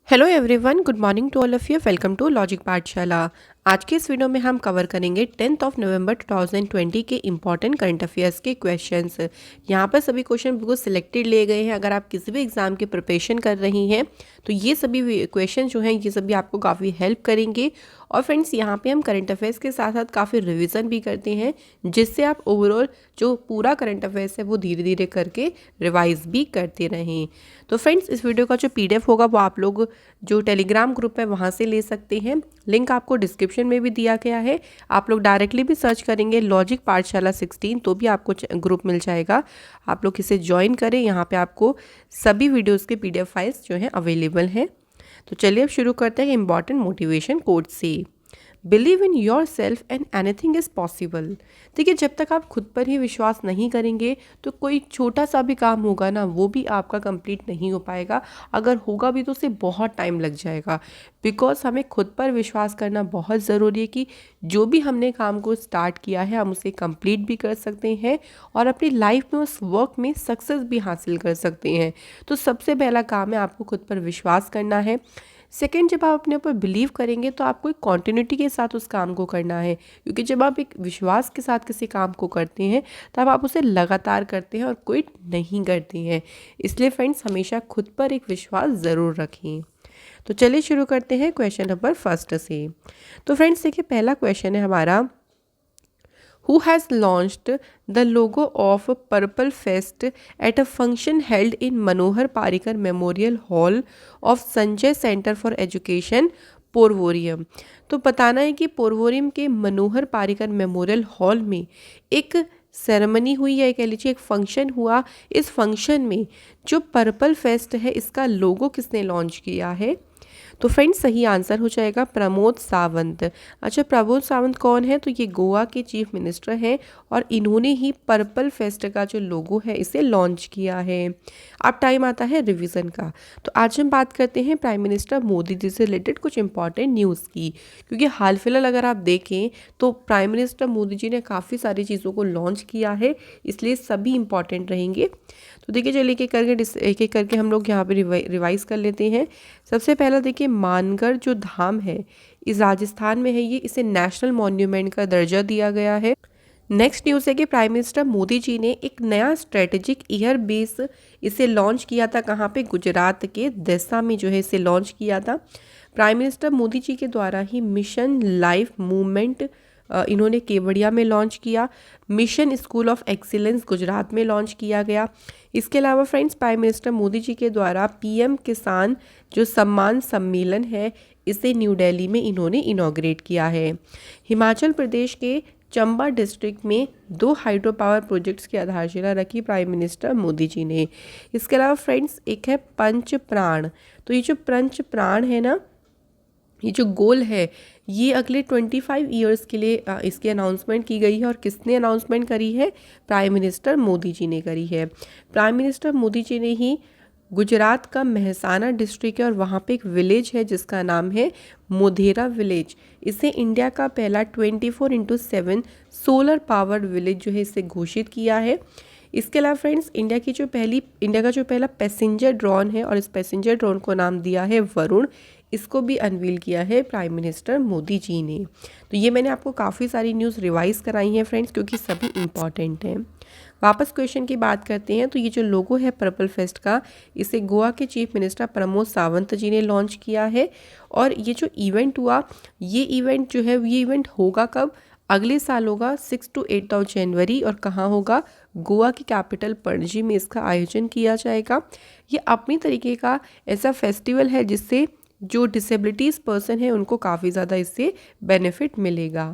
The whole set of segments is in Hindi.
Hello everyone, good morning to all of you. Welcome to logic Pathshala. आज के इस वीडियो में हम कवर करेंगे 10 नवंबर 2020 के इंपॉर्टेंट करंट अफेयर्स के क्वेश्चंस। यहाँ पर सभी क्वेश्चन बिल्कुल सिलेक्टेड लिए गए हैं। अगर आप किसी भी एग्जाम की प्रिपरेशन कर रही हैं तो ये सभी क्वेश्चन जो हैं ये सभी आपको काफ़ी हेल्प करेंगे। और फ्रेंड्स, यहाँ पे हम करंट अफेयर्स के साथ साथ काफ़ी रिवीजन भी करते हैं, जिससे आप ओवरऑल जो पूरा करंट अफेयर्स है वो धीरे धीरे करके रिवाइज भी करते रहें। तो फ्रेंड्स, इस वीडियो का जो PDF होगा वो आप लोग जो टेलीग्राम ग्रुप है वहाँ से ले सकते हैं। लिंक आपको डिस्क्रिप्शन में भी दिया गया है। आप लोग डायरेक्टली भी सर्च करेंगे लॉजिक पाठशाला 16 तो भी आपको ग्रुप मिल जाएगा। आप लोग इसे ज्वाइन करें। यहाँ पे आपको सभी वीडियोस के PDF फाइल्स जो हैं अवेलेबल हैं। तो चलिए अब शुरू करते हैं इंपॉर्टेंट मोटिवेशन कोट से। Believe in your self and anything is possible. देखिए, जब तक आप खुद पर ही विश्वास नहीं करेंगे तो कोई छोटा सा भी काम होगा ना, वो भी आपका कंप्लीट नहीं हो पाएगा। अगर होगा भी तो उसे बहुत टाइम लग जाएगा। बिकॉज हमें खुद पर विश्वास करना बहुत ज़रूरी है कि जो भी हमने काम को स्टार्ट किया है हम उसे कंप्लीट भी कर सकते हैं और अपनी लाइफ में उस वर्क में सक्सेस भी हासिल कर सकते हैं। तो सबसे पहला काम है आपको खुद पर विश्वास करना है। सेकेंड, जब आप अपने ऊपर बिलीव करेंगे तो आपको एक कॉन्टिन्यूटी के साथ उस काम को करना है, क्योंकि जब आप एक विश्वास के साथ किसी काम को करते हैं तब आप उसे लगातार करते हैं और क्विट नहीं करते हैं। इसलिए फ्रेंड्स, हमेशा खुद पर एक विश्वास ज़रूर रखें। तो चलिए शुरू करते हैं क्वेश्चन नंबर फर्स्ट से। तो फ्रेंड्स देखिए, पहला क्वेश्चन है हमारा, who has launched the logo of Purple Fest at a function held in Manohar Parikar Memorial Hall of Sanjay Center for Education, पोरवोरियम। तो बताना है कि पोरवोरियम के मनोहर पारिकर मेमोरियल हॉल में एक सेरेमनी हुई या कह लीजिए एक फंक्शन हुआ। इस फंक्शन में जो पर्पल फेस्ट है इसका लोगो किसने लॉन्च किया है? तो फ्रेंड्स, सही आंसर हो जाएगा प्रमोद सावंत। अच्छा, प्रमोद सावंत कौन है? तो ये गोवा के चीफ मिनिस्टर हैं और इन्होंने ही पर्पल फेस्ट का जो लोगो है इसे लॉन्च किया है। अब टाइम आता है रिवीजन का। तो आज हम बात करते हैं प्राइम मिनिस्टर मोदी जी से रिलेटेड कुछ इंपॉर्टेंट न्यूज़ की, क्योंकि हाल फिलहाल अगर आप देखें तो प्राइम मिनिस्टर मोदी जी ने काफ़ी सारी चीज़ों को लॉन्च किया है, इसलिए सभी इंपॉर्टेंट रहेंगे। तो देखिए, चलिए एक एक करके हम लोग यहाँ पे रिवाइज कर लेते हैं। सबसे पहला देखिए, मानगढ़ जो धाम है इस राजस्थान में है, ये इसे नेशनल मॉन्यूमेंट का दर्जा दिया गया है। नेक्स्ट न्यूज़ है कि प्राइम मिनिस्टर मोदी जी ने एक नया स्ट्रेटेजिक एयर बेस इसे लॉन्च किया था। कहाँ पे? गुजरात के दसा में जो है इसे लॉन्च किया था। प्राइम मिनिस्टर मोदी जी के द्वारा ही मिशन लाइफ मूवमेंट इन्होंने केवड़िया में लॉन्च किया। Mission school of excellence Gujarat में लॉन्च किया गया। इसके अलावा friends, prime minister Modi ji के द्वारा PM किसान जो सम्मान सम्मेलन है इसे न्यू दिल्ली में इन्होंने इनॉग्रेट किया है। हिमाचल प्रदेश के चंबा डिस्ट्रिक्ट में 2 हाइड्रो पावर प्रोजेक्ट्स की आधारशिला रखी प्राइम मिनिस्टर मोदी जी ने। इसके अलावा फ्रेंड्स, एक है पंच प्राण। तो ये जो पंच प्राण है ना, ये जो गोल है ये अगले 25 ईयर्स के लिए इसकी अनाउंसमेंट की गई है। और किसने अनाउंसमेंट करी है? प्राइम मिनिस्टर मोदी जी ने करी है। प्राइम मिनिस्टर मोदी जी ने ही गुजरात का मेहसाना डिस्ट्रिक्ट है और वहाँ पे एक विलेज है जिसका नाम है मोधेरा विलेज, इसे इंडिया का पहला 24/7 सोलर पावर्ड विलेज जो है इसे घोषित किया है। इसके अलावा फ्रेंड्स, इंडिया का जो पहला पैसेंजर ड्रोन है और इस पैसेंजर ड्रोन को नाम दिया है वरुण, इसको भी अनवील किया है प्राइम मिनिस्टर मोदी जी ने। तो ये मैंने आपको काफ़ी सारी न्यूज़ रिवाइज कराई हैं फ्रेंड्स, क्योंकि सभी इंपॉर्टेंट हैं। वापस क्वेश्चन की बात करते हैं। तो ये जो लोगो है पर्पल फेस्ट का, इसे गोवा के चीफ मिनिस्टर प्रमोद सावंत जी ने लॉन्च किया है। और ये जो इवेंट हुआ, ये इवेंट जो है ये इवेंट होगा कब? अगले साल होगा 6 to 8 जनवरी। और कहाँ होगा? गोवा की कैपिटल पणजी में इसका आयोजन किया जाएगा। ये अपनी तरीके का ऐसा फेस्टिवल है जिससे जो डिसेबिलिटीज़ पर्सन है उनको काफ़ी ज़्यादा इससे बेनिफिट मिलेगा।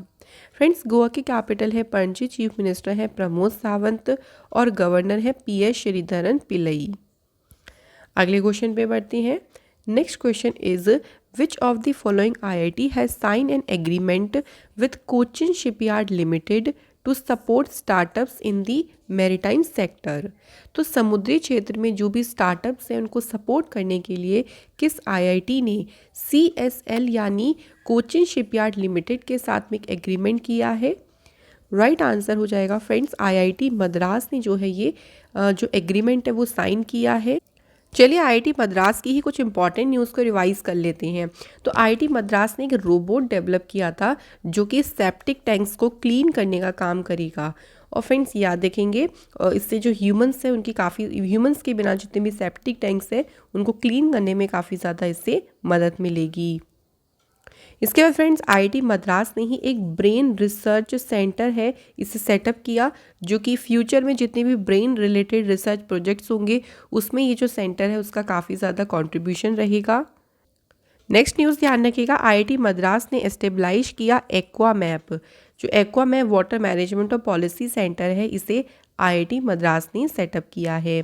फ्रेंड्स, गोवा की कैपिटल है पणजी, चीफ मिनिस्टर है प्रमोद सावंत और गवर्नर है PS श्रीधरन पिल्लई। अगले क्वेश्चन पे बढ़ते हैं। Next question is, which of the following IIT has sign an agreement with Cochin shipyard limited to support startups in the maritime sector? तो समुद्री क्षेत्र में जो भी स्टार्टअप्स हैं उनको सपोर्ट करने के लिए किस IIT ने CSL यानी कोचिन शिपयार्ड लिमिटेड के साथ में एक एग्रीमेंट किया है? राइट आंसर हो जाएगा फ्रेंड्स, IIT मद्रास ने जो है ये जो एग्रीमेंट है वो साइन किया है। चलिए आईआईटी मद्रास की ही कुछ इंपॉर्टेंट न्यूज़ को रिवाइज कर लेते हैं। तो आईआईटी मद्रास ने एक रोबोट डेवलप किया था जो कि सेप्टिक टैंक्स को क्लीन करने का काम करेगा। और फ्रेंड्स याद रखेंगे, इससे जो ह्यूमंस है उनकी काफ़ी, ह्यूमंस के बिना जितने भी सेप्टिक टैंक्स है उनको क्लीन करने में काफ़ी ज़्यादा इससे मदद मिलेगी। इसके बाद फ्रेंड्स आईआईटी मद्रास ने ही एक ब्रेन रिसर्च सेंटर है इसे सेटअप किया, जो कि फ्यूचर में जितने भी ब्रेन रिलेटेड रिसर्च प्रोजेक्ट्स होंगे उसमें ये जो सेंटर है उसका काफ़ी ज़्यादा कंट्रीब्यूशन रहेगा। नेक्स्ट न्यूज़ ध्यान रखिएगा, आईआईटी मद्रास ने एस्टेब्लिश किया एक्वा मैप। जो एक्वा मैप वाटर मैनेजमेंट और पॉलिसी सेंटर है इसे आईआईटी मद्रास ने सेटअप किया है।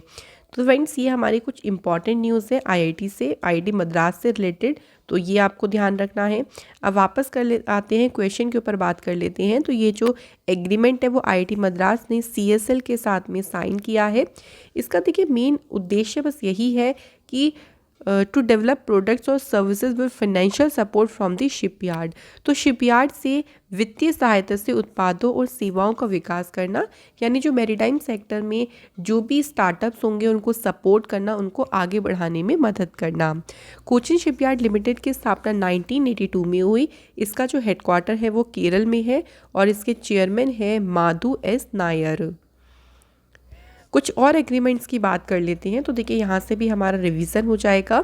तो फ्रेंड्स ये हमारी कुछ इंपॉर्टेंट न्यूज़ है आईआईटी से, आईआईटी मद्रास से रिलेटेड, तो ये आपको ध्यान रखना है। अब वापस आते हैं क्वेश्चन के ऊपर बात कर लेते हैं। तो ये जो एग्रीमेंट है वो आईआईटी मद्रास ने सीएसएल के साथ में साइन किया है। इसका देखिए मेन उद्देश्य बस यही है कि टू डेवलप प्रोडक्ट्स और services with financial support from the shipyard. तो शिपयार्ड से वित्तीय सहायता से उत्पादों और सेवाओं का विकास करना, यानी जो मैरीटाइम सेक्टर में जो भी स्टार्टअप्स होंगे उनको सपोर्ट करना, उनको आगे बढ़ाने में मदद करना। कोचिन शिपयार्ड लिमिटेड की स्थापना 1982 में हुई। इसका जो हेडक्वार्टर है वो केरल में है और इसके चेयरमैन है माधु एस नायर। कुछ और एग्रीमेंट्स की बात कर लेते हैं। तो देखिए यहाँ से भी हमारा रिवीजन हो जाएगा।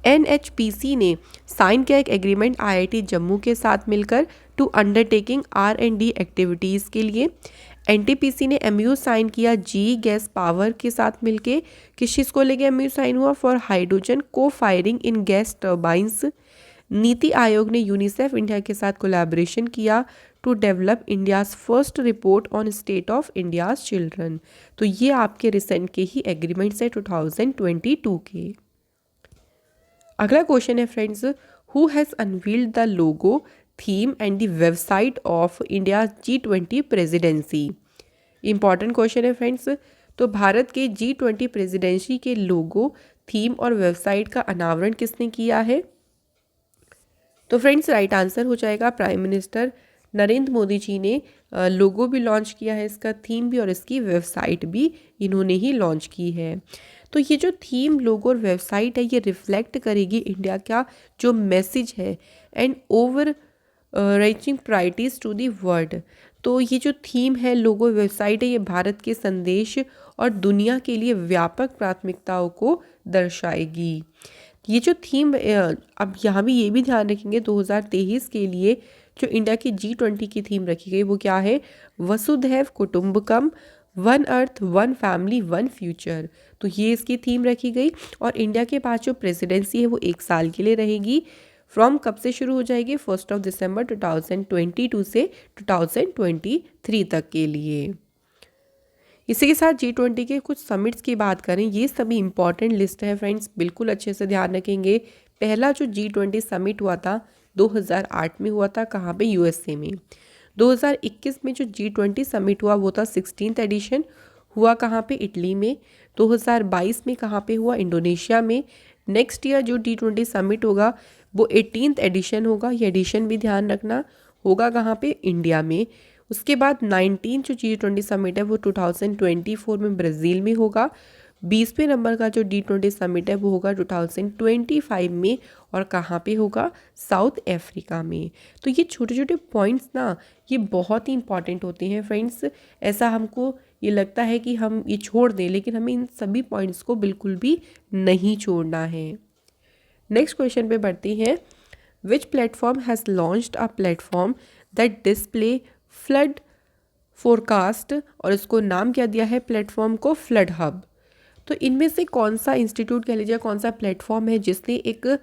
एनएचपीसी ने साइन किया एक एग्रीमेंट आईआईटी जम्मू के साथ मिलकर टू अंडरटेकिंग आर&डी एक्टिविटीज़ के लिए। एनटीपीसी ने एमयू साइन किया जी गैस पावर के साथ मिलके। किस चीज़ को लेके एमयू साइन हुआ? For hydrogen co firing in gas turbines. NITI Aayog ने यूनिसेफ इंडिया के साथ कोलैबोरेशन किया to develop India's first report on state of India's children. तो ये आपके रिसेंट के ही एग्रीमेंट्स है 2022 के। अगला क्वेश्चन है friends, who has unveiled the logo, theme and the website of India G20 presidency. Important question है फ्रेंड्स। तो भारत के G20 प्रेसिडेंसी के लोगो, थीम और वेबसाइट का अनावरण किसने किया है? तो फ्रेंड्स राइट आंसर हो जाएगा प्राइम मिनिस्टर नरेंद्र मोदी जी ने लोगो भी लॉन्च किया है, इसका थीम भी और इसकी वेबसाइट भी इन्होंने ही लॉन्च की है। तो ये जो थीम, लोगो और वेबसाइट है ये रिफ्लेक्ट करेगी इंडिया का जो मैसेज है and over reaching priorities to the world. तो ये जो थीम है, लोगो, वेबसाइट है, ये भारत के संदेश और दुनिया के लिए व्यापक प्राथमिकताओं को दर्शाएगी। ये जो थीम, अब यहाँ भी ये भी ध्यान रखेंगे 2023 के लिए जो इंडिया की G20 की थीम रखी गई वो क्या है? वसुधैव कुटुंबकम, one earth, one family, one future. तो ये इसकी थीम रखी गई। और इंडिया के पास जो प्रेसिडेंसी है वो 1 साल के लिए रहेगी। फ्रॉम कब से शुरू हो जाएगी? 1 दिसंबर 2022 से 2023 तक के लिए। इसी के साथ G20 के कुछ समिट्स की बात करें, ये सभी इंपॉर्टेंट लिस्ट है फ्रेंड्स, बिल्कुल अच्छे से ध्यान रखेंगे। पहला जो G20 समिट हुआ था 2008 में हुआ था, कहाँ पे? यूएसए में। 2021 में जो G20 समिट हुआ वो था 16th एडिशन, हुआ कहाँ पे? इटली में। 2022 में कहाँ पे हुआ? इंडोनेशिया में। नेक्स्ट ईयर जो G20 समिट होगा वो 18th एडिशन होगा, ये एडिशन भी ध्यान रखना, होगा कहाँ पे? इंडिया में। उसके बाद 19 जो G20 समिट है वो 2024 में ब्राज़ील में होगा। 20वें नंबर का जो G20 समिट है वो होगा 2025 में, और कहाँ पे होगा? साउथ अफ्रीका में। तो ये छोटे छोटे पॉइंट्स ना ये बहुत ही इंपॉर्टेंट होते हैं फ्रेंड्स। ऐसा हमको ये लगता है कि हम ये छोड़ दें, लेकिन हमें इन सभी पॉइंट्स को बिल्कुल भी नहीं छोड़ना है। नेक्स्ट क्वेश्चन पे बढ़ते हैं। Which platform has launched a platform that display flood forecast, और इसको नाम क्या दिया है प्लेटफॉर्म को? Flood hub. तो इनमें से कौन सा इंस्टीट्यूट कह लीजिए, कौन सा प्लेटफॉर्म है जिसने एक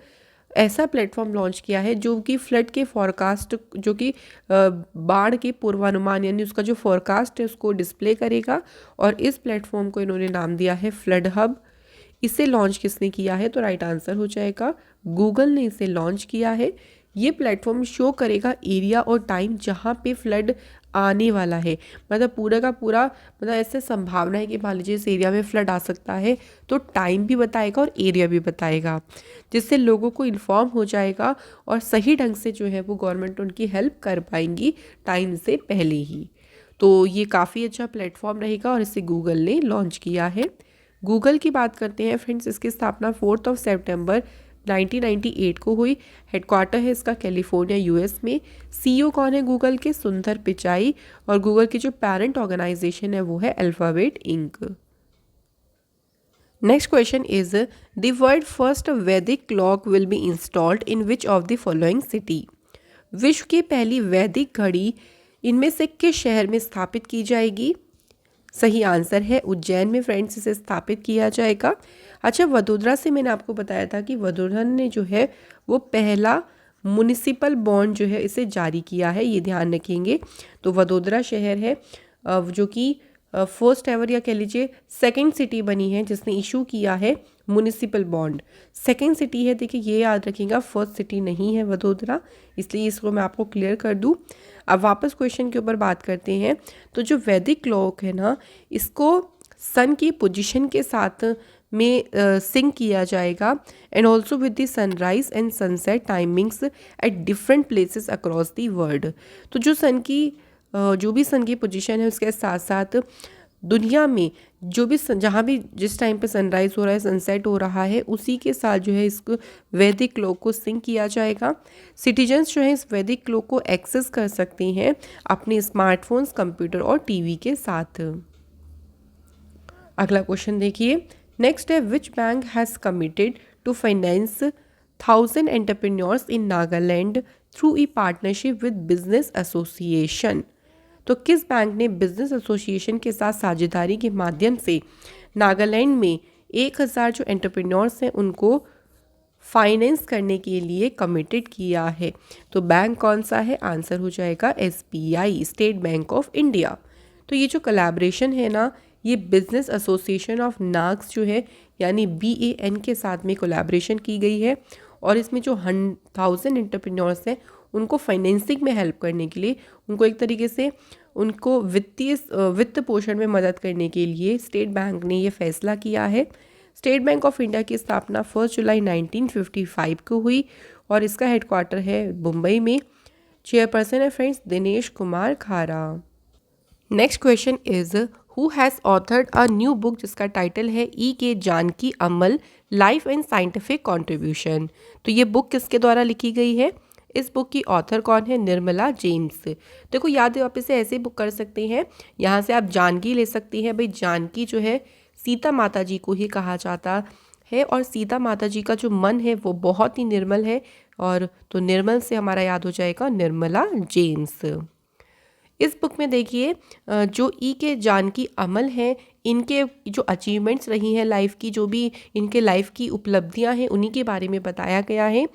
ऐसा प्लेटफॉर्म लॉन्च किया है जो कि फ्लड के फॉरकास्ट, जो कि बाढ़ के पूर्वानुमान यानी उसका जो फॉरकास्ट है उसको डिस्प्ले करेगा, और इस प्लेटफॉर्म को इन्होंने नाम दिया है फ्लड हब। इसे लॉन्च किसने किया है? तो राइट आंसर हो जाएगा गूगल ने इसे लॉन्च किया है। ये प्लेटफॉर्म शो करेगा एरिया और टाइम जहाँ पे फ्लड आने वाला है, मतलब पूरा का पूरा, मतलब ऐसे संभावना है कि मान लीजिए इस एरिया में फ्लड आ सकता है, तो टाइम भी बताएगा और एरिया भी बताएगा, जिससे लोगों को इन्फॉर्म हो जाएगा और सही ढंग से जो है वो गवर्नमेंट उनकी हेल्प कर पाएंगी टाइम से पहले ही। तो ये काफ़ी अच्छा प्लेटफॉर्म रहेगा और इसे गूगल ने लॉन्च किया है। गूगल की बात करते हैं फ्रेंड्स, इसकी स्थापना 4 सितंबर 1998 को हुई। हेडक्वार्टर है इसका कैलिफोर्निया यूएस में। सीईओ कौन है गूगल के? सुंदर पिचाई। और गूगल की जो पेरेंट ऑर्गेनाइजेशन है वो है Alphabet Inc. Next question is the world first Vedic clock will be installed in which of the following city? विश्व की पहली वैदिक घड़ी इनमें से किस शहर में स्थापित की जाएगी? सही आंसर है उज्जैन में फ्रेंड्स इसे स्थापित किया जाएगा। अच्छा, वडोदरा से मैंने आपको बताया था कि वडोदरा ने जो है वो पहला म्युनिसिपल बॉन्ड जो है इसे जारी किया है, ये ध्यान रखेंगे। तो वडोदरा शहर है जो कि फर्स्ट एवर या कह लीजिए सेकंड सिटी बनी है जिसने इशू किया है म्युनिसिपल बॉन्ड। सेकंड सिटी है, देखिए ये याद रखिएगा, फर्स्ट सिटी नहीं है वडोदरा, इसलिए इसको मैं आपको क्लियर कर दूं। अब वापस क्वेश्चन के ऊपर बात करते हैं। तो जो वैदिक क्लॉक है ना, इसको सन की पोजीशन के साथ में सिंक किया जाएगा and also with the sunrise and sunset timings at different places across the world. तो जो सन की जो भी सन की पोजीशन है उसके साथ साथ दुनिया में जो भी जहाँ भी जिस टाइम पे सनराइज़ हो रहा है सनसेट हो रहा है उसी के साथ जो है इसको वैदिक क्लॉक को सिंक किया जाएगा। सिटीजन्स जो है इस वैदिक क्लॉक को एक्सेस कर सकते हैं अपने स्मार्टफोन्स, कंप्यूटर और टीवी के साथ। अगला क्वेश्चन देखिए, नेक्स्ट है which bank has committed to finance 1000 entrepreneurs in Nagaland through a partnership with business association? तो किस बैंक ने बिजनेस एसोसिएशन के साथ साझेदारी के माध्यम से नागालैंड में 1000 जो एंटरप्रेन्योर्स हैं उनको फाइनेंस करने के लिए कमिटेड किया है? तो बैंक कौन सा है? आंसर हो जाएगा SBI, state bank of India. तो ये जो कोलैबोरेशन है ना, ये बिजनेस एसोसिएशन ऑफ नाग्स जो है यानी BAN के साथ में कोलैबोरेशन की गई है और इसमें जो 1000 एंटरप्रेन्योर्स हैं उनको फाइनेंसिंग में हेल्प करने के लिए, उनको एक तरीके से उनको वित्त पोषण में मदद करने के लिए स्टेट बैंक ने ये फैसला किया है। स्टेट बैंक ऑफ इंडिया की स्थापना 1 जुलाई 1955 को हुई और इसका हेडक्वार्टर है मुंबई में। चेयरपर्सन है friends Dinesh Kumar Khara. Next question is who has authored a new book जिसका टाइटल है E.K. Janaki Ammal life and scientific contribution? तो ये बुक किसके द्वारा लिखी गई है? इस बुक की ऑथर कौन है? निर्मला जेम्स। देखो याद है, आप इसे ऐसे बुक कर सकते हैं, यहाँ से आप जानकी ले सकती हैं। भाई जानकी जो है सीता माता जी को ही कहा जाता है और सीता माता जी का जो मन है वो बहुत ही निर्मल है, और तो निर्मल से हमारा याद हो जाएगा निर्मला जेम्स। इस बुक में देखिए जो E.K. जानकी अमल हैं, इनके जो अचीवमेंट्स रही हैं लाइफ की, जो भी इनके लाइफ की उपलब्धियां हैं उन्हीं के बारे में बताया गया है।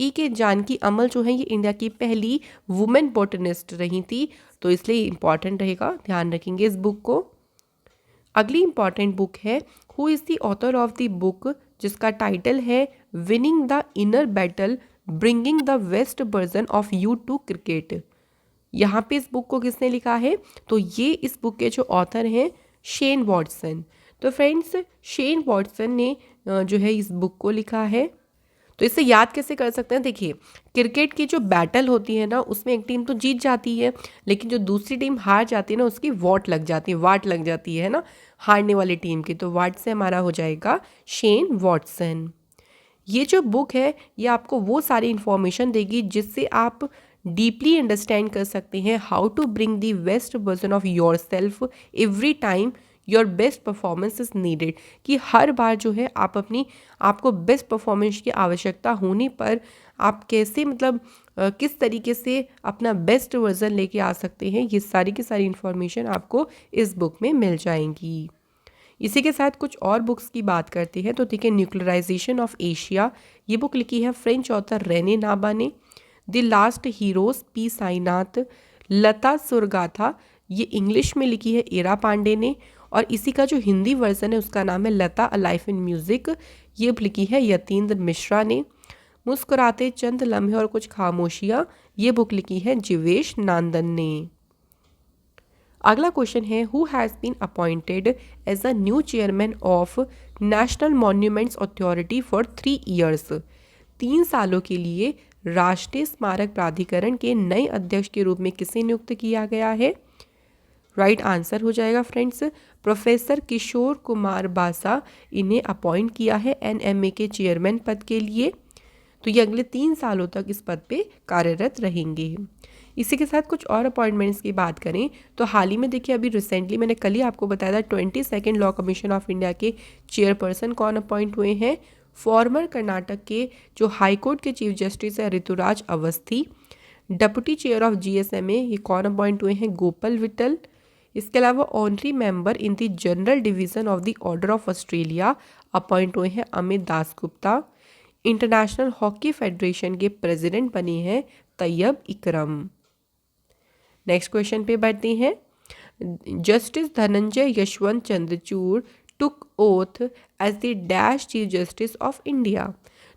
E.K. जानकी अमल जो है ये इंडिया की पहली वुमेन बॉटनिस्ट रही थी, तो इसलिए इम्पॉर्टेंट रहेगा, ध्यान रखेंगे इस बुक को। अगली इम्पॉर्टेंट बुक है who is the author of the book जिसका टाइटल है winning the inner battle bringing the best version of you to cricket? यहाँ पे इस बुक को किसने लिखा है? तो ये इस बुक के जो ऑथर हैं शेन वॉटसन। तो फ्रेंड्स शेन वॉटसन ने जो है इस बुक को लिखा है। तो इसे याद कैसे कर सकते हैं? देखिए क्रिकेट की जो बैटल होती है ना उसमें एक टीम तो जीत जाती है, लेकिन जो दूसरी टीम हार जाती है ना उसकी वाट लग जाती है ना हारने वाली टीम की। तो वाट से हमारा हो जाएगा शेन वॉटसन। ये जो बुक है ये आपको वो सारी इन्फॉर्मेशन देगी जिससे आप डीपली अंडरस्टैंड कर सकते हैं how to bring the best version of your self every time your best performance is needed. कि हर बार जो है आपको बेस्ट परफॉर्मेंस की आवश्यकता होने पर आप कैसे किस तरीके से अपना बेस्ट वर्जन लेके आ सकते हैं, ये सारी की सारी इन्फॉर्मेशन आपको इस बुक में मिल जाएंगी। इसी के साथ कुछ और बुक्स की बात करते हैं। तो देखिए न्यूक्लियराइजेशन ऑफ एशिया, ये बुक लिखी है फ्रेंच ऑथर रेने नाबा ने। The last heroes P Sainath. Lata Surgatha, ये इंग्लिश में लिखी है इरा पांडे ने, और इसी का जो हिंदी वर्जन है उसका नाम है लता अ लाइफ इन म्यूज़िक, ये लिखी है यतीन्द्र मिश्रा ने। मुस्कुराते चंद लम्हे और कुछ खामोशियाँ, ये बुक लिखी है जीवेश नांदन ने। अगला क्वेश्चन है who has been appointed as a new chairman of national monuments authority for 3 years? 3 सालों के लिए राष्ट्रीय स्मारक प्राधिकरण के नए अध्यक्ष के रूप में किसे नियुक्त किया गया है? राइट आंसर हो जाएगा फ्रेंड्स प्रोफेसर किशोर कुमार बासा, इन्हें अपॉइंट किया है एनएमए के चेयरमैन पद के लिए। तो ये अगले 3 सालों तक इस पद पे कार्यरत रहेंगे। इसी के साथ कुछ और अपॉइंटमेंट्स की बात करें तो हाल ही में देखिए, अभी रिसेंटली मैंने कल ही आपको बताया था 22nd law commission of India के चेयरपर्सन कौन अपॉइंट हुए हैं। फॉर्मर कर्नाटक के जो हाई कोर्ट के चीफ जस्टिस है Rituraj Awasthi. Deputy chair of GSMA ये कौन अपॉइंट हुए हैं, गोपाल विट्ठल। इसके अलावा honorary member in the general division of the order of Australia appoint हुए हैं Amit Dasgupta. International hockey federation के प्रेसिडेंट बने हैं तैयब इकरम। नेक्स्ट क्वेश्चन पे बढ़ते हैं। Justice Dhananjay Yashwant Chandrachud took oath as the dash chief justice of India.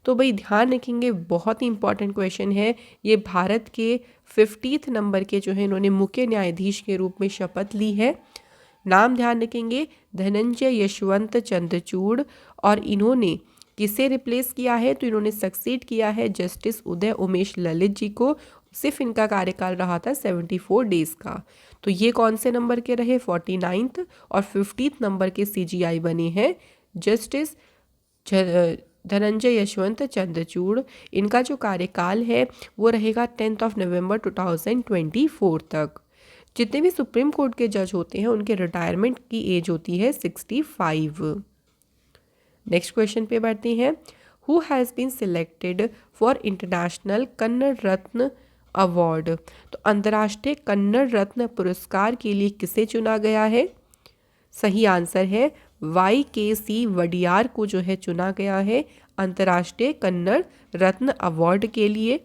तो भाई ध्यान रखेंगे, बहुत ही इंपॉर्टेंट क्वेश्चन है ये। भारत के 50th नंबर के जो है इन्होंने मुख्य न्यायाधीश के रूप में शपथ ली है। नाम ध्यान रखेंगे, धनंजय यशवंत चंद्रचूड़। और इन्होंने किसे रिप्लेस किया है, तो इन्होंने सक्सीड किया है जस्टिस उदय उमेश ललित जी को। सिर्फ इनका कार्यकाल रहा था 74 डेज का। तो ये कौन से नंबर के रहे, 49th और 50th नंबर के सीजीआई बने हैं जस्टिस धनंजय यशवंत चंद्रचूड़। इनका जो कार्यकाल है वो रहेगा 10 नवंबर 2024 तक। जितने भी सुप्रीम कोर्ट के जज होते हैं उनके रिटायरमेंट की एज होती है 65। नेक्स्ट क्वेश्चन पे बढ़ते हैं। Who has been selected for international Kannada Ratna award. तो अंतर्राष्ट्रीय कन्नड़ रत्न पुरस्कार के लिए किसे चुना गया है। सही आंसर है YKC वडियार को जो है चुना गया है अंतर्राष्ट्रीय कन्नड़ रत्न अवार्ड के लिए।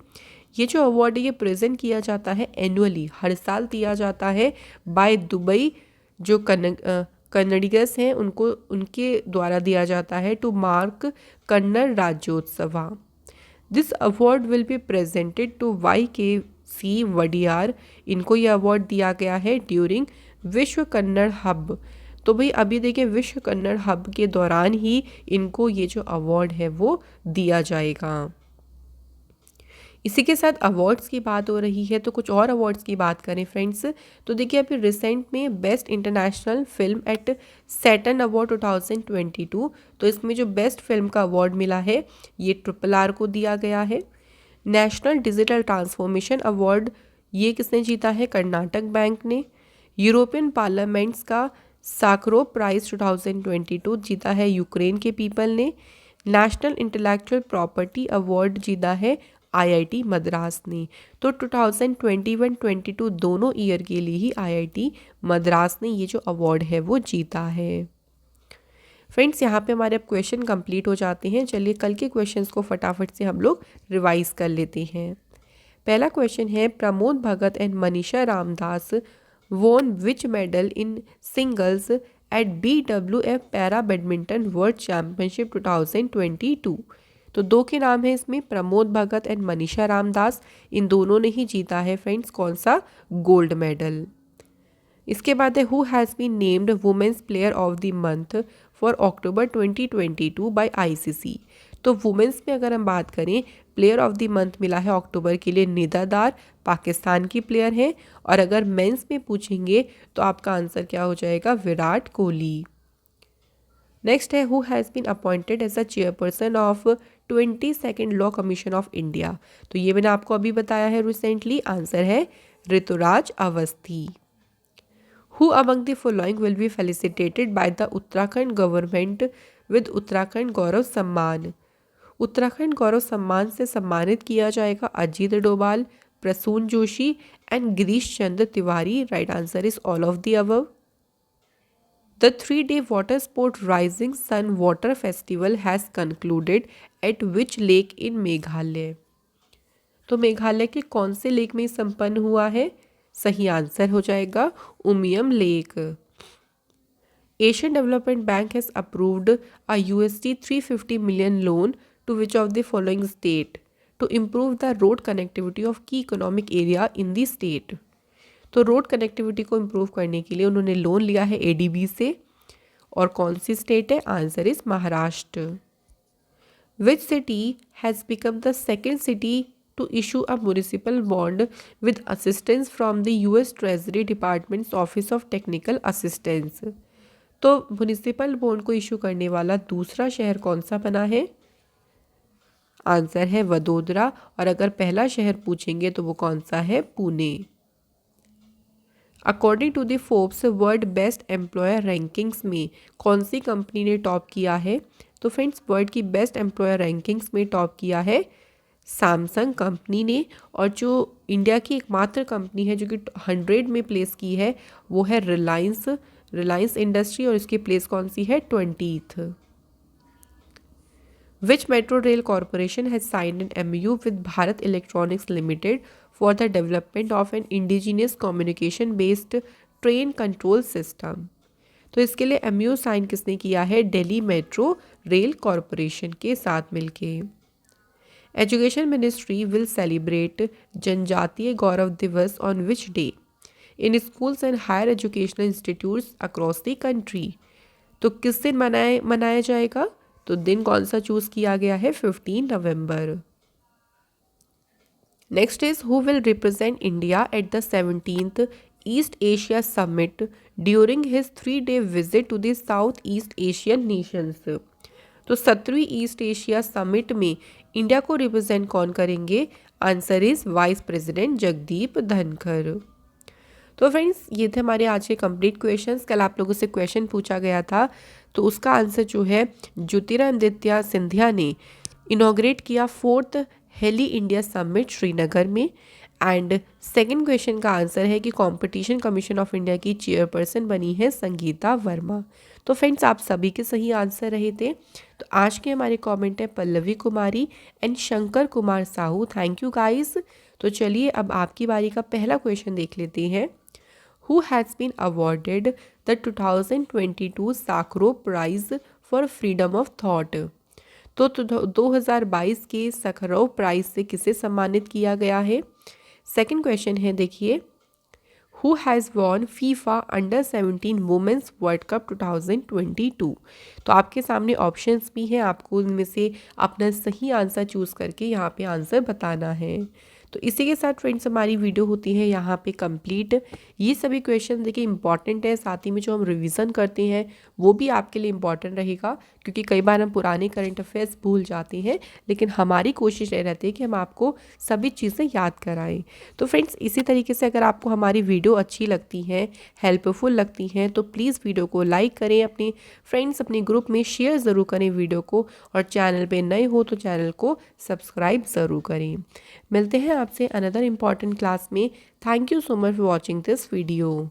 ये जो अवार्ड ये प्रेजेंट किया जाता है एनुअली, हर साल दिया जाता है बाय दुबई जो कन्नडिगस हैं उनको, उनके द्वारा दिया जाता है to mark Kannada Rajyotsava. This award will be presented to YKC Wadiyar. इनको ये अवार्ड दिया गया है ड्यूरिंग विश्व कन्नड़ हब। तो भाई अभी देखिए विश्व कन्नड़ हब के दौरान ही इनको ये जो अवार्ड है वो दिया जाएगा। इसी के साथ अवार्ड्स की बात हो रही है तो कुछ और अवार्ड्स की बात करें फ्रेंड्स, तो देखिए अभी रिसेंट में best international film at Saturn award 2022, तो इसमें जो बेस्ट फिल्म का अवार्ड मिला है ये RRR को दिया गया है। नेशनल डिजिटल ट्रांसफॉर्मेशन अवार्ड ये किसने जीता है, कर्नाटक बैंक ने। यूरोपियन पार्लियामेंट्स का साकरोव प्राइज 2022 जीता है यूक्रेन के पीपल ने। नेशनल इंटेलेक्चुअल प्रॉपर्टी अवार्ड जीता है IIT मद्रास ने। तो 2021-22 दोनों ईयर के लिए ही IIT मद्रास ने ये जो अवार्ड है वो जीता है। फ्रेंड्स यहाँ पे हमारे अब क्वेश्चन कंप्लीट हो जाते हैं। चलिए कल के क्वेश्चंस को फटाफट से हम लोग रिवाइज कर लेते हैं। पहला क्वेश्चन है, Pramod Bhagat and Manisha Ramdas won which medal in singles at BWF para badminton world championship 2022। तो दो के नाम है इसमें, प्रमोद भगत एंड मनीषा रामदास। इन दोनों ने ही जीता है फ्रेंड्स कौन सा, गोल्ड मेडल। इसके बाद है, who has been named women's player of the month for October 2022 by ICC। तो वुमेन्स में अगर हम बात करें, प्लेयर ऑफ द मंथ मिला है अक्टूबर के लिए निदा दार, पाकिस्तान की प्लेयर हैं। और अगर मेंस में पूछेंगे तो आपका आंसर क्या हो जाएगा, विराट कोहली। नेक्स्ट है, who has been appointed as a chairperson of 22nd law commission of India. तो ये मैंने आपको अभी बताया है रिसेंटली, आंसर है Rituraj Awasthi. Who among the following will be felicitated by the Uttarakhand government with Uttarakhand Gaurav Samman. Uttarakhand Gaurav Samman से सम्मानित किया जाएगा Ajit Doval, Prasoon Joshi and Girish Chandra Tiwari. Right answer is all of the above. The 3-day water sport Rising Sun Water Festival has concluded at which lake in Meghalaya. तो मेघालय के कौन से लेक में संपन्न हुआ है, सही आंसर हो जाएगा Umiam lake. Asian development bank has approved a $350 million loan to which of the following state to improve the road connectivity of key economic area in the state. तो रोड कनेक्टिविटी को इम्प्रूव करने के लिए उन्होंने लोन लिया है ADB से। और कौन सी स्टेट है, answer is Maharashtra. Which city has become the second city to issue a municipal bond with assistance from the US Treasury Department's Office of Technical Assistance। तो म्युनिसिपल बॉन्ड को इशू करने वाला दूसरा शहर कौन सा बना है? आंसर है वडोदरा। और अगर पहला शहर पूछेंगे तो वो कौन सा है? Pune. According to the Forbes world best employer rankings में कौन सी कंपनी ने टॉप किया है? तो फ्रेंड्स, वर्ल्ड की बेस्ट एम्प्लॉयर रैंकिंग्स में टॉप किया है सैमसंग कंपनी ने। और जो इंडिया की एकमात्र कंपनी है जो कि 100 में प्लेस की है वो है रिलायंस इंडस्ट्री, और इसकी प्लेस कौन सी है? 20th। Which metro rail corporation has signed an MOU with Bharat Electronics Limited for the development of an indigenous communication-based train control system? तो इसके लिए MOU साइन किसने किया है? दिल्ली मेट्रो रेल कॉरपोरेशन के साथ मिलके। Education ministry will celebrate Janjatiya Gaurav Divas on which day in schools and higher educational institutes across the country? तो किस दिन मनाया जाएगा? तो दिन कौन सा चूज किया गया है? 15 नवंबर। Next is who will represent India at the 17th East Asia summit during his 3-day visit to the South East Asian nations? तो 17वीं ईस्ट एशिया समिट में इंडिया को रिप्रेजेंट कौन करेंगे? Answer is vice president Jagdeep Dhankhar. तो फ्रेंड्स, ये थे हमारे आज के कंप्लीट क्वेश्चंस। कल आप लोगों से क्वेश्चन पूछा गया था, तो उसका आंसर जो है ज्योतिरादित्य सिंधिया ने इनॉग्रेट किया 4th heli India summit Srinagar में। एंड सेकंड क्वेश्चन का आंसर है कि कंपटीशन कमीशन ऑफ इंडिया की चेयरपर्सन बनी है संगीता वर्मा। तो फ्रेंड्स, आप सभी के सही आंसर रहे थे। तो आज के हमारे कमेंट है Pallavi Kumari and Shankar Kumar Sahu. Thank you guys. तो चलिए अब आपकी बारी का पहला क्वेश्चन देख लेते हैं। Who has been awarded the 2022 Sakharov Prize for Freedom of Thought? तो 2022 के सखरोव प्राइज से किसे सम्मानित किया गया है? सेकंड क्वेश्चन है, देखिए, who has won FIFA under 17 women's world cup 2022? तो आपके सामने ऑप्शंस भी हैं, आपको उनमें से अपना सही आंसर चूज़ करके यहाँ पे आंसर बताना है। तो इसी के साथ फ्रेंड्स हमारी वीडियो होती है यहाँ पे कंप्लीट। ये सभी क्वेश्चन देखिए इंपॉर्टेंट है, साथ ही में जो हम रिवीजन करते हैं वो भी आपके लिए इम्पॉर्टेंट रहेगा, क्योंकि कई बार हम पुराने करंट अफेयर्स भूल जाते हैं, लेकिन हमारी कोशिश ये रहती है कि हम आपको सभी चीज़ें याद कराएं। तो फ्रेंड्स, इसी तरीके से अगर आपको हमारी वीडियो अच्छी लगती हैं, हेल्पफुल लगती हैं, तो प्लीज़ वीडियो को लाइक करें, अपने फ्रेंड्स अपने ग्रुप में शेयर ज़रूर करें वीडियो को, और चैनल पे नए हो तो चैनल को सब्सक्राइब ज़रूर करें। मिलते हैं आपसे अनदर इम्पॉर्टेंट क्लास में। Thank you so much for watching this video.